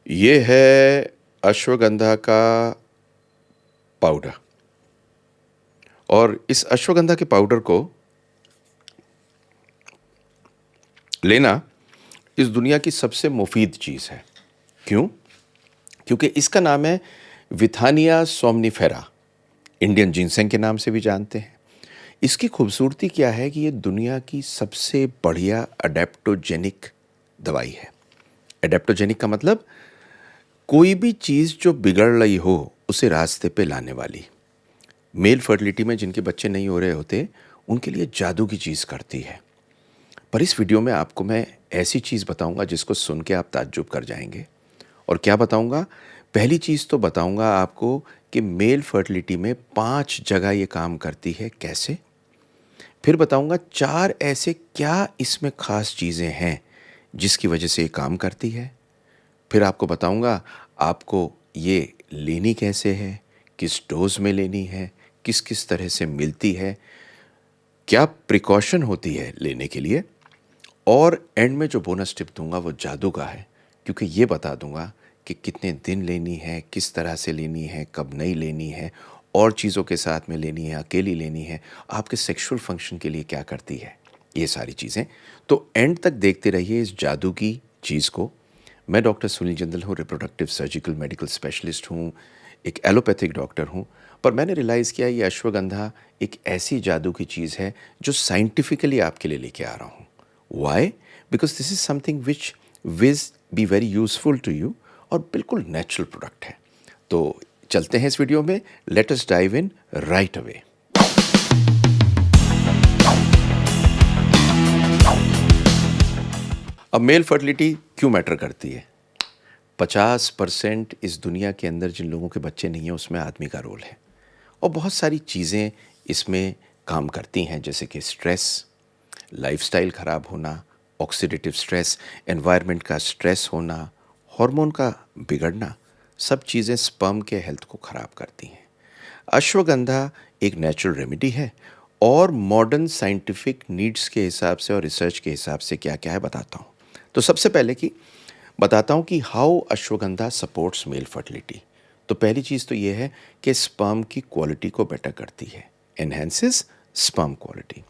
ये है अश्वगंधा का पाउडर। और इस अश्वगंधा के पाउडर को लेना इस दुनिया की सबसे मुफीद चीज़ है। क्यों? क्योंकि इसका नाम है विथानिया सोमनिफेरा। इंडियन जिनसेंग के नाम से भी जानते हैं। इसकी खूबसूरती क्या है कि ये दुनिया की सबसे बढ़िया अडेप्टोजेनिक दवाई है। एडेप्टोजेनिक का मतलब कोई भी चीज़ जो बिगड़ रही हो उसे रास्ते पे लाने वाली। मेल फर्टिलिटी में जिनके बच्चे नहीं हो रहे होते उनके लिए जादू की चीज़ करती है। पर इस वीडियो में आपको मैं ऐसी चीज़ बताऊंगा जिसको सुन के आप ताज्जुब कर जाएंगे। और क्या बताऊंगा? पहली चीज़ तो बताऊंगा आपको कि मेल फर्टिलिटी में 5 जगह ये काम करती है कैसे। फिर बताऊंगा 4 ऐसे क्या इसमें खास चीज़ें हैं जिसकी वजह से ये काम करती है। फिर आपको बताऊंगा आपको ये लेनी कैसे है, किस डोज में लेनी है, किस किस तरह से मिलती है, क्या प्रिकॉशन होती है लेने के लिए। और एंड में जो बोनस टिप दूंगा वो जादू का है, क्योंकि ये बता दूंगा कि कितने दिन लेनी है, किस तरह से लेनी है, कब नहीं लेनी है, और चीज़ों के साथ में लेनी है, अकेली लेनी है, आपके सेक्सुअल फंक्शन के लिए क्या करती है, ये सारी चीज़ें। तो एंड तक देखते रहिए इस जादू की चीज़ को। मैं डॉक्टर सुनील जिंदल हूँ, रिप्रोडक्टिव सर्जिकल मेडिकल स्पेशलिस्ट हूँ, एक एलोपैथिक डॉक्टर हूँ। पर मैंने रियलाइज़ किया ये अश्वगंधा एक ऐसी जादू की चीज़ है जो साइंटिफिकली आपके लिए लेके आ रहा हूँ। Why? Because this is something which will be very useful to you और बिल्कुल नेचुरल प्रोडक्ट है। तो चलते हैं इस वीडियो में। Let us dive in right away. अब मेल फर्टिलिटी क्यों मैटर करती है? 50% इस दुनिया के अंदर जिन लोगों के बच्चे नहीं हैं उसमें आदमी का रोल है। और बहुत सारी चीज़ें इसमें काम करती हैं, जैसे कि स्ट्रेस, लाइफस्टाइल ख़राब होना, ऑक्सीडेटिव स्ट्रेस, एनवायरनमेंट का स्ट्रेस होना, हार्मोन का बिगड़ना, सब चीज़ें स्पर्म के हेल्थ को ख़राब करती हैं। अश्वगंधा एक नेचुरल रेमेडी है। और मॉडर्न साइंटिफिक नीड्स के हिसाब से और रिसर्च के हिसाब से क्या क्या है बताता हूँ। तो सबसे पहले कि बताता हूँ कि how ashwagandha supports mail fertility. तो पहली चीज़ तो ये है कि स्पर्म की क्वालिटी को बेटर करती है, एनहेंसेस स्पर्म क्वालिटी।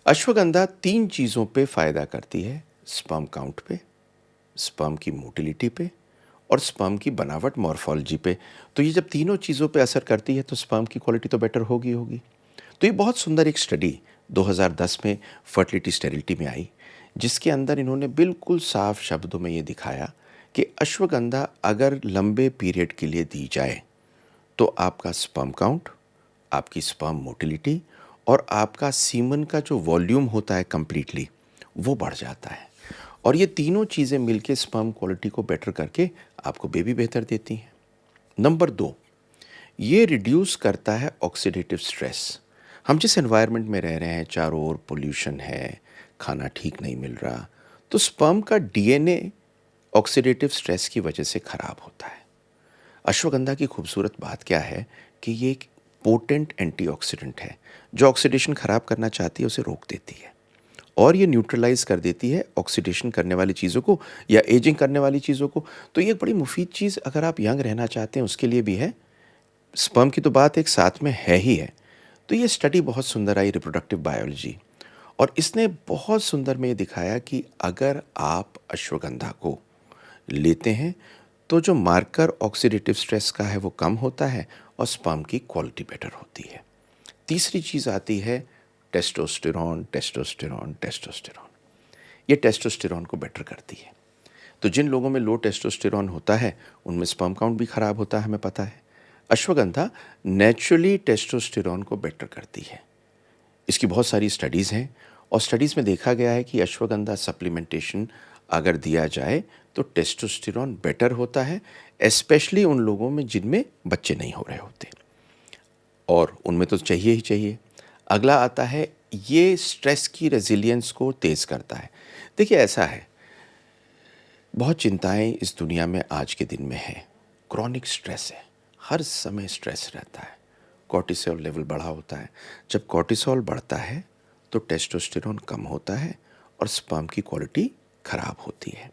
अश्वगंधा 3 चीज़ों पे फ़ायदा करती है: स्पर्म काउंट पे, स्पर्म की मोटिलिटी पे और स्पर्म की बनावट मॉर्फोलॉजी पे। तो ये जब तीनों चीज़ों पे असर करती है तो स्पर्म की क्वालिटी तो बेटर होगी होगी। तो ये बहुत सुंदर एक स्टडी 2010 में फर्टिलिटी स्टेरिलिटी में आई, जिसके अंदर इन्होंने बिल्कुल साफ शब्दों में ये दिखाया कि अश्वगंधा अगर लंबे पीरियड के लिए दी जाए तो आपका स्पर्म काउंट, आपकी स्पर्म मोटिलिटी और आपका सीमन का जो वॉल्यूम होता है कंप्लीटली, वो बढ़ जाता है। और ये तीनों चीज़ें मिलके स्पर्म क्वालिटी को बेटर करके आपको बेबी बेहतर देती हैं। नंबर 2, ये रिड्यूस करता है ऑक्सीडेटिव स्ट्रेस। हम जिस एनवायरनमेंट में रह रहे हैं, चारों ओर पोल्यूशन है, खाना ठीक नहीं मिल रहा, तो स्पर्म का डीएनए ऑक्सीडेटिव स्ट्रेस की वजह से ख़राब होता है। अश्वगंधा की खूबसूरत बात क्या है कि ये एक पोटेंट एंटीऑक्सीडेंट है जो ऑक्सीडेशन ख़राब करना चाहती है उसे रोक देती है। और ये न्यूट्रलाइज कर देती है ऑक्सीडेशन करने वाली चीज़ों को या एजिंग करने वाली चीज़ों को। तो ये एक बड़ी मुफीद चीज़ अगर आप यंग रहना चाहते हैं उसके लिए भी है। स्पर्म की तो बात एक साथ में है ही है। तो ये स्टडी बहुत सुंदर आई, रिप्रोडक्टिव बायोलॉजी। और इसने बहुत सुंदर में ये दिखाया कि अगर आप अश्वगंधा को लेते हैं तो जो मार्कर ऑक्सीडेटिव स्ट्रेस का है वो कम होता है और स्पर्म की क्वालिटी बेटर होती है। तीसरी चीज़ आती है टेस्टोस्टेरॉन, टेस्टोस्टेरॉन, टेस्टोस्टेरॉन। ये टेस्टोस्टेरॉन को बेटर करती है। तो जिन लोगों में लो टेस्टोस्टेरॉन होता है उनमें स्पर्म काउंट भी खराब होता है, हमें पता है। अश्वगंधा नेचुरली टेस्टोस्टेरॉन को बेटर करती है। इसकी बहुत सारी स्टडीज़ हैं और स्टडीज़ में देखा गया है कि अश्वगंधा सप्लीमेंटेशन अगर दिया जाए तो टेस्टोस्टेरॉन बेटर होता है, स्पेशली उन लोगों में जिनमें बच्चे नहीं हो रहे होते, और उनमें तो चाहिए ही चाहिए। अगला आता है, ये स्ट्रेस की रेजिलियंस को तेज़ करता है। देखिए ऐसा है, बहुत चिंताएं इस दुनिया में आज के दिन में है। क्रॉनिक स्ट्रेस है, हर समय स्ट्रेस रहता है। कॉर्टिसोल लेवल बढ़ा होता है। जब कॉर्टिसोल बढ़ता है तो टेस्टोस्टेरोन कम होता है और स्पर्म की क्वालिटी खराब होती है।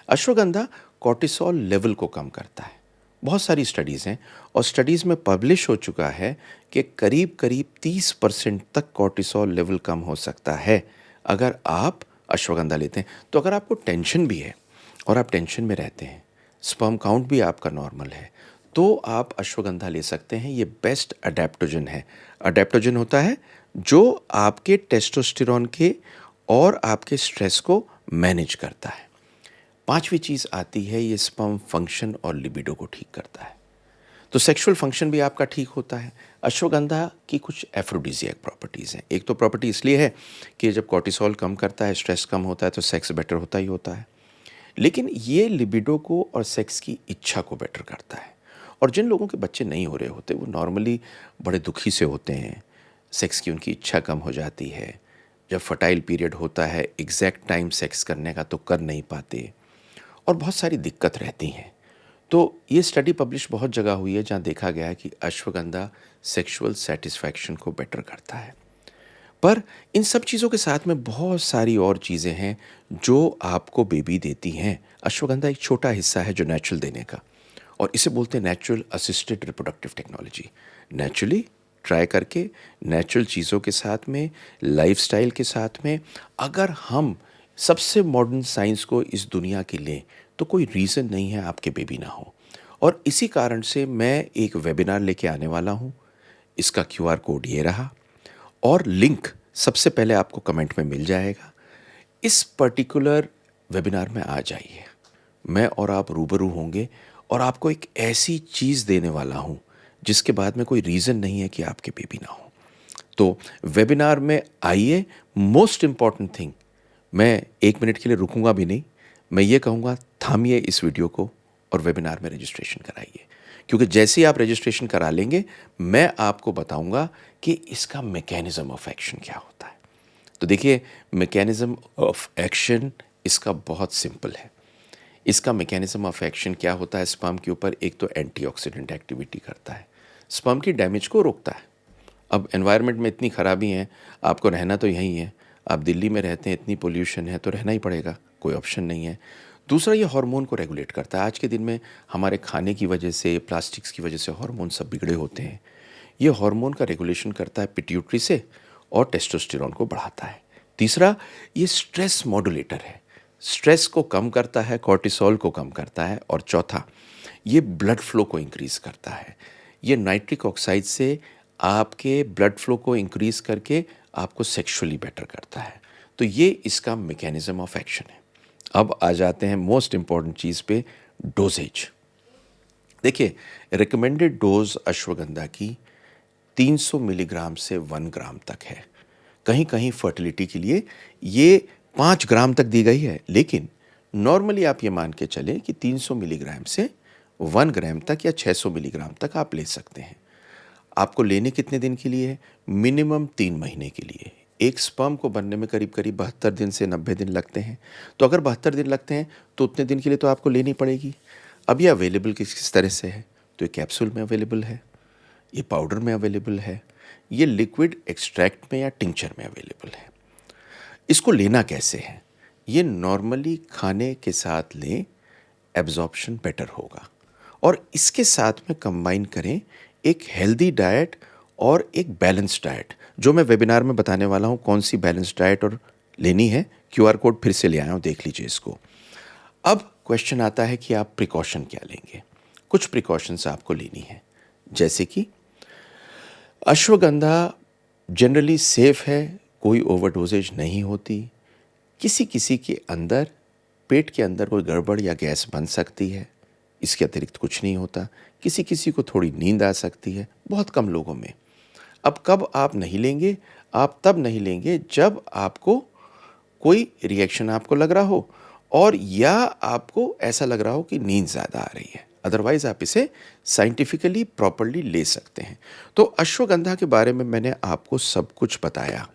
अश्वगंधा कॉर्टिसोल लेवल को कम करता है। बहुत सारी स्टडीज़ हैं और स्टडीज़ में पब्लिश हो चुका है कि करीब करीब 30% तक कॉर्टिसोल लेवल कम हो सकता है अगर आप अश्वगंधा लेते हैं। तो अगर आपको टेंशन भी है और आप टेंशन में रहते हैं, स्पर्म काउंट भी आपका नॉर्मल है, तो आप अश्वगंधा ले सकते हैं। ये बेस्ट अडेप्टोजन है। अडेप्टोजन होता है जो आपके टेस्टोस्टेरोन के और आपके स्ट्रेस को मैनेज करता है। पांचवी चीज़ आती है, ये स्पर्म फंक्शन और लिबिडो को ठीक करता है। तो सेक्सुअल फंक्शन भी आपका ठीक होता है। अश्वगंधा की कुछ एफ्रोडीजियक प्रॉपर्टीज़ हैं। एक तो प्रॉपर्टी इसलिए है कि जब कॉर्टिसोल कम करता है, स्ट्रेस कम होता है, तो सेक्स बेटर होता ही होता है। लेकिन ये लिबिडो को और सेक्स की इच्छा को बेटर करता है। और जिन लोगों के बच्चे नहीं हो रहे होते, वो नॉर्मली बड़े दुखी से होते हैं, सेक्स की उनकी इच्छा कम हो जाती है। जब फर्टाइल पीरियड होता है, एग्जैक्ट टाइम सेक्स करने का तो कर नहीं पाते और बहुत सारी दिक्कत रहती हैं। तो ये स्टडी पब्लिश बहुत जगह हुई है जहाँ देखा गया है कि अश्वगंधा सेक्सुअल सेटिस्फैक्शन को बेटर करता है। पर इन सब चीज़ों के साथ में बहुत सारी और चीज़ें हैं जो आपको बेबी देती हैं। अश्वगंधा एक छोटा हिस्सा है जो नेचुरल देने का, और इसे बोलते हैं natural assisted reproductive technology. Naturally try करके नेचुरल चीज़ों के साथ में, लाइफस्टाइल के साथ में, अगर हम सबसे मॉडर्न साइंस को इस दुनिया की लें तो कोई रीज़न नहीं है आपके बेबी ना हो। और इसी कारण से मैं एक वेबिनार लेके आने वाला हूँ। इसका क्यूआर कोड ये रहा और लिंक सबसे पहले आपको कमेंट में मिल जाएगा। इस पर्टिकुलर वेबिनार में आ जाइए। मैं और आप रूबरू होंगे और आपको एक ऐसी चीज़ देने वाला हूँ जिसके बाद में कोई रीज़न नहीं है कि आपके बेबी ना हो। तो वेबिनार में आइए। मोस्ट इम्पॉर्टेंट थिंग, मैं 1 मिनट के लिए रुकूंगा भी नहीं। मैं ये कहूँगा, थामिए इस वीडियो को और वेबिनार में रजिस्ट्रेशन कराइए, क्योंकि जैसे ही आप रजिस्ट्रेशन करा लेंगे मैं आपको बताऊंगा कि इसका मैकेनिज्म ऑफ एक्शन क्या होता है। तो देखिए, मैकेनिज्म ऑफ एक्शन इसका बहुत सिंपल है। इसका मैकेनिज्म ऑफ एक्शन क्या होता है स्पर्म के ऊपर? एक तो एंटीऑक्सीडेंट एक्टिविटी करता है, स्पर्म की डैमेज को रोकता है। अब एनवायरनमेंट में इतनी खराबी है, आपको रहना तो यहीं है। आप दिल्ली में रहते हैं, इतनी पोल्यूशन है, तो रहना ही पड़ेगा, कोई ऑप्शन नहीं है। दूसरा, ये हार्मोन को रेगुलेट करता है। आज के दिन में हमारे खाने की वजह से, प्लास्टिक्स की वजह से हार्मोन सब बिगड़े होते हैं। ये हार्मोन का रेगुलेशन करता है पिट्यूटरी से और टेस्टोस्टेरोन को बढ़ाता है। तीसरा, ये स्ट्रेस मॉड्यूलेटर है, स्ट्रेस को कम करता है, कॉर्टिसोल को कम करता है। और चौथा, ये ब्लड फ्लो को इंक्रीज करता है। ये नाइट्रिक ऑक्साइड से आपके ब्लड फ्लो को इंक्रीज करके आपको सेक्सुअली बेटर करता है। तो ये इसका मैकेनिज्म ऑफ एक्शन है। अब आ जाते हैं मोस्ट इम्पॉर्टेंट चीज़ पे, डोजेज। देखिए, रिकमेंडेड डोज अश्वगंधा की 300 मिलीग्राम से 1 ग्राम तक है। कहीं कहीं फर्टिलिटी के लिए ये 5 ग्राम तक दी गई है, लेकिन नॉर्मली आप ये मान के चलें कि 300 मिलीग्राम से 1 ग्राम तक या 600 मिलीग्राम तक आप ले सकते हैं। आपको लेने कितने दिन के लिए है? मिनिमम 3 महीने के लिए। एक स्पर्म को बनने में करीब करीब 72 दिन से 90 दिन लगते हैं। तो अगर 72 दिन लगते हैं तो उतने दिन के लिए तो आपको लेनी पड़ेगी। अब ये अवेलेबल किस किस तरह से है? तो ये कैप्सूल में अवेलेबल है, ये पाउडर में अवेलेबल है, ये लिक्विड एक्सट्रैक्ट में या टिंचर में अवेलेबल है। इसको लेना कैसे है? ये नॉर्मली खाने के साथ लें, एब्जॉर्प्शन बेटर होगा। और इसके साथ में कंबाइन करें एक हेल्दी डाइट और एक बैलेंस डाइट, जो मैं वेबिनार में बताने वाला हूँ कौन सी बैलेंस डाइट और लेनी है। क्यूआर कोड फिर से ले आया हूँ, देख लीजिए इसको। अब क्वेश्चन आता है कि आप प्रिकॉशन क्या लेंगे। कुछ प्रिकॉशंस आपको लेनी है, जैसे कि अश्वगंधा जनरली सेफ है, कोई ओवरडोजेज नहीं होती। किसी किसी के अंदर, पेट के अंदर कोई गड़बड़ या गैस बन सकती है, इसके अतिरिक्त कुछ नहीं होता। किसी किसी को थोड़ी नींद आ सकती है, बहुत कम लोगों में। अब कब आप नहीं लेंगे? आप तब नहीं लेंगे जब आपको कोई रिएक्शन आपको लग रहा हो और या आपको ऐसा लग रहा हो कि नींद ज़्यादा आ रही है। अदरवाइज़ आप इसे साइंटिफिकली प्रॉपरली ले सकते हैं। तो अश्वगंधा के बारे में मैंने आपको सब कुछ बताया,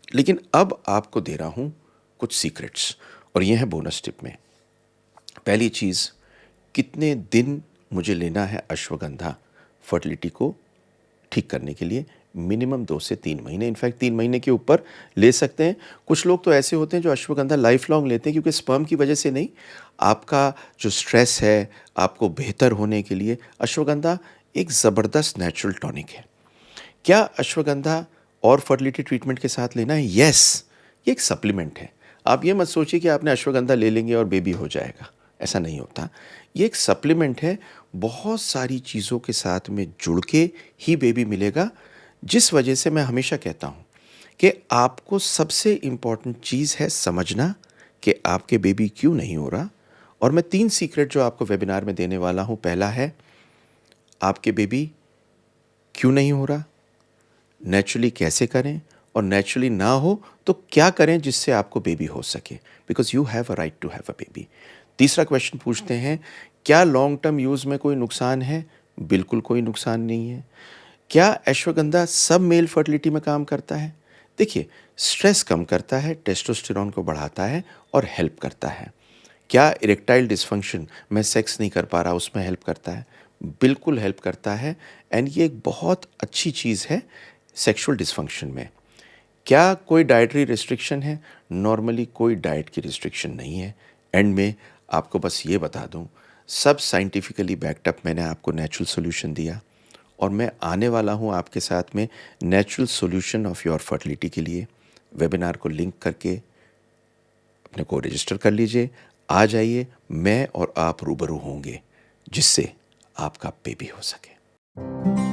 लेकिन अब आपको दे रहा हूँ कुछ सीक्रेट्स, और ये है बोनस टिप में। पहली चीज़, कितने दिन मुझे लेना है अश्वगंधा फर्टिलिटी को ठीक करने के लिए? मिनिमम 2 से 3 महीने, इनफैक्ट 3 महीने के ऊपर ले सकते हैं। कुछ लोग तो ऐसे होते हैं जो अश्वगंधा लाइफ लॉन्ग लेते हैं, क्योंकि स्पर्म की वजह से नहीं, आपका जो स्ट्रेस है, आपको बेहतर होने के लिए अश्वगंधा एक ज़बरदस्त नेचुरल टॉनिक है। क्या अश्वगंधा और फर्टिलिटी ट्रीटमेंट के साथ लेना है? यस, ये एक सप्लीमेंट है। आप ये मत सोचिए कि आपने अश्वगंधा ले लेंगे और बेबी हो जाएगा, ऐसा नहीं होता। ये एक सप्लीमेंट है, बहुत सारी चीज़ों के साथ में जुड़ के ही बेबी मिलेगा, जिस वजह से मैं हमेशा कहता हूँ कि आपको सबसे इम्पॉर्टेंट चीज़ है समझना कि आपके बेबी क्यों नहीं हो रहा। और मैं 3 सीक्रेट जो आपको वेबिनार में देने वाला हूँ, पहला है आपके बेबी क्यों नहीं हो रहा, नेचुरली कैसे करें, और नेचुरली ना हो तो क्या करें जिससे आपको बेबी हो सके, because you have a right to have a baby. तीसरा क्वेश्चन पूछते हैं, क्या लॉन्ग टर्म यूज़ में कोई नुकसान है? बिल्कुल कोई नुकसान नहीं है। क्या अश्वगंधा सब मेल फर्टिलिटी में काम करता है? देखिए, स्ट्रेस कम करता है, टेस्टोस्टेरोन को बढ़ाता है और हेल्प करता है। क्या इरेक्टाइल डिस्फंक्शन, मैं सेक्स नहीं कर पा रहा, उसमें हेल्प करता है? बिल्कुल हेल्प करता है। एंड ये एक बहुत अच्छी चीज़ है सेक्सुअल डिस्फंक्शन में। क्या कोई डाइटरी रिस्ट्रिक्शन है? नॉर्मली कोई डाइट की रिस्ट्रिक्शन नहीं है। एंड में आपको बस ये बता दूं, सब साइंटिफिकली बैक्ड अप मैंने आपको नेचुरल सॉल्यूशन दिया, और मैं आने वाला हूं आपके साथ में natural solution of your fertility के लिए। वेबिनार को लिंक करके अपने को रजिस्टर कर लीजिए। आ जाइए, मैं और आप रूबरू होंगे, जिससे आपका बेबी हो सके।